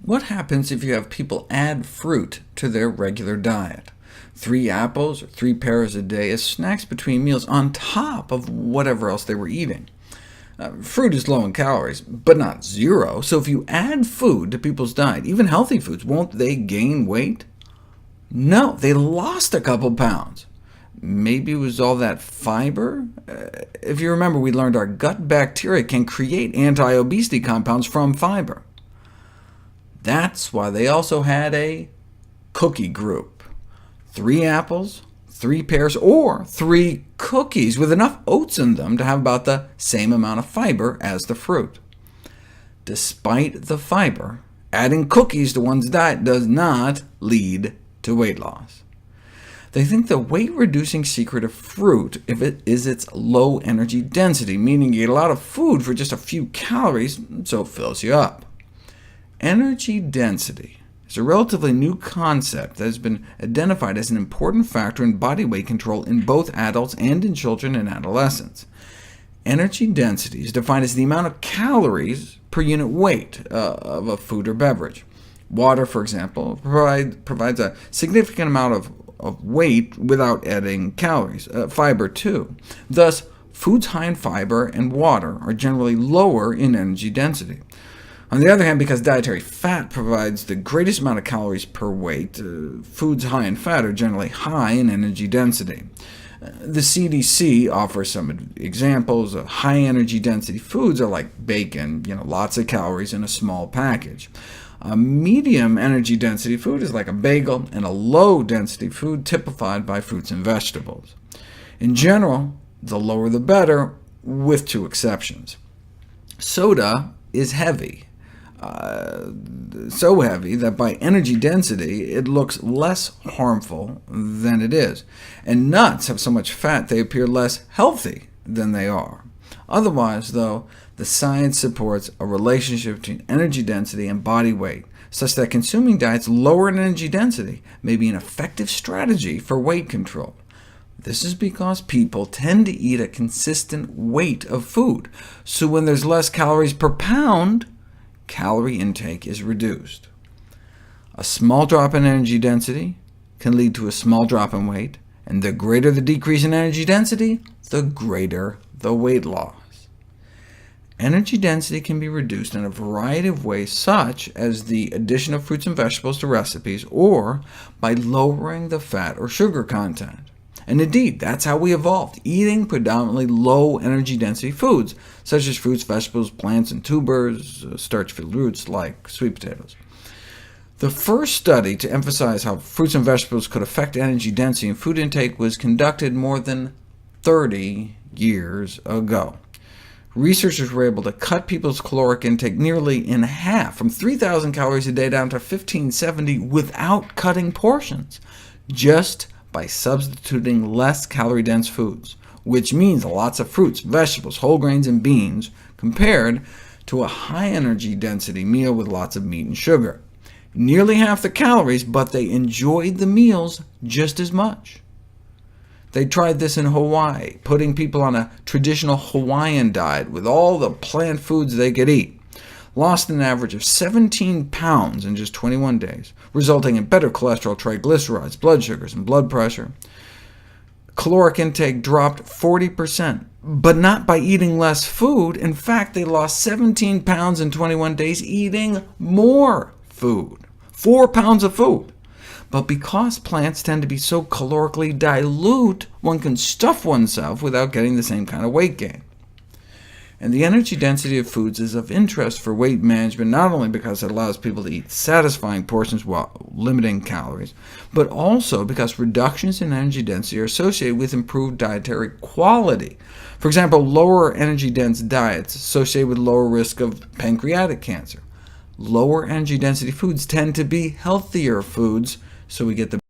What happens if you have people add fruit to their regular diet? 3 apples or 3 pears a day as snacks between meals on top of whatever else they were eating. Fruit is low in calories, but not zero, so if you add food to people's diet, even healthy foods, won't they gain weight? No, they lost a couple pounds. Maybe it was all that fiber? If you remember, we learned our gut bacteria can create anti-obesity compounds from fiber. That's why they also had a cookie group. 3 apples, 3 pears, or 3 cookies with enough oats in them to have about the same amount of fiber as the fruit. Despite the fiber, adding cookies to one's diet does not lead to weight loss. They think the weight-reducing secret of fruit is its low energy density, meaning you get a lot of food for just a few calories, so it fills you up. Energy density is a relatively new concept that has been identified as an important factor in body weight control in both adults and in children and adolescents. Energy density is defined as the amount of calories per unit weight of a food or beverage. Water, for example, provides a significant amount of weight without adding calories. Fiber, too. Thus, foods high in fiber and water are generally lower in energy density. On the other hand, because dietary fat provides the greatest amount of calories per weight, foods high in fat are generally high in energy density. The CDC offers some examples of high-energy density foods are like bacon, lots of calories in a small package. A medium energy density food is like a bagel, and a low-density food typified by fruits and vegetables. In general, the lower the better, with 2 exceptions. Soda is heavy. So heavy that by energy density it looks less harmful than it is, and nuts have so much fat they appear less healthy than they are. Otherwise, though, the science supports a relationship between energy density and body weight, such that consuming diets lower in energy density may be an effective strategy for weight control. This is because people tend to eat a consistent weight of food, so when there's less calories per pound, calorie intake is reduced. A small drop in energy density can lead to a small drop in weight, and the greater the decrease in energy density, the greater the weight loss. Energy density can be reduced in a variety of ways, such as the addition of fruits and vegetables to recipes, or by lowering the fat or sugar content. And indeed, that's how we evolved, eating predominantly low-energy density foods, such as fruits, vegetables, plants, and tubers, starch-filled roots like sweet potatoes. The first study to emphasize how fruits and vegetables could affect energy density and food intake was conducted more than 30 years ago. Researchers were able to cut people's caloric intake nearly in half, from 3,000 calories a day down to 1,570, without cutting portions, just by substituting less calorie-dense foods, which means lots of fruits, vegetables, whole grains, and beans, compared to a high-energy density meal with lots of meat and sugar. Nearly half the calories, but they enjoyed the meals just as much. They tried this in Hawaii, putting people on a traditional Hawaiian diet with all the plant foods they could eat. Lost an average of 17 pounds in just 21 days, resulting in better cholesterol, triglycerides, blood sugars, and blood pressure. Caloric intake dropped 40%, but not by eating less food. In fact, they lost 17 pounds in 21 days eating more food, 4 pounds of food. But because plants tend to be so calorically dilute, one can stuff oneself without getting the same kind of weight gain. And the energy density of foods is of interest for weight management, not only because it allows people to eat satisfying portions while limiting calories, but also because reductions in energy density are associated with improved dietary quality. For example, lower energy-dense diets associated with lower risk of pancreatic cancer. Lower energy density foods tend to be healthier foods, so we get the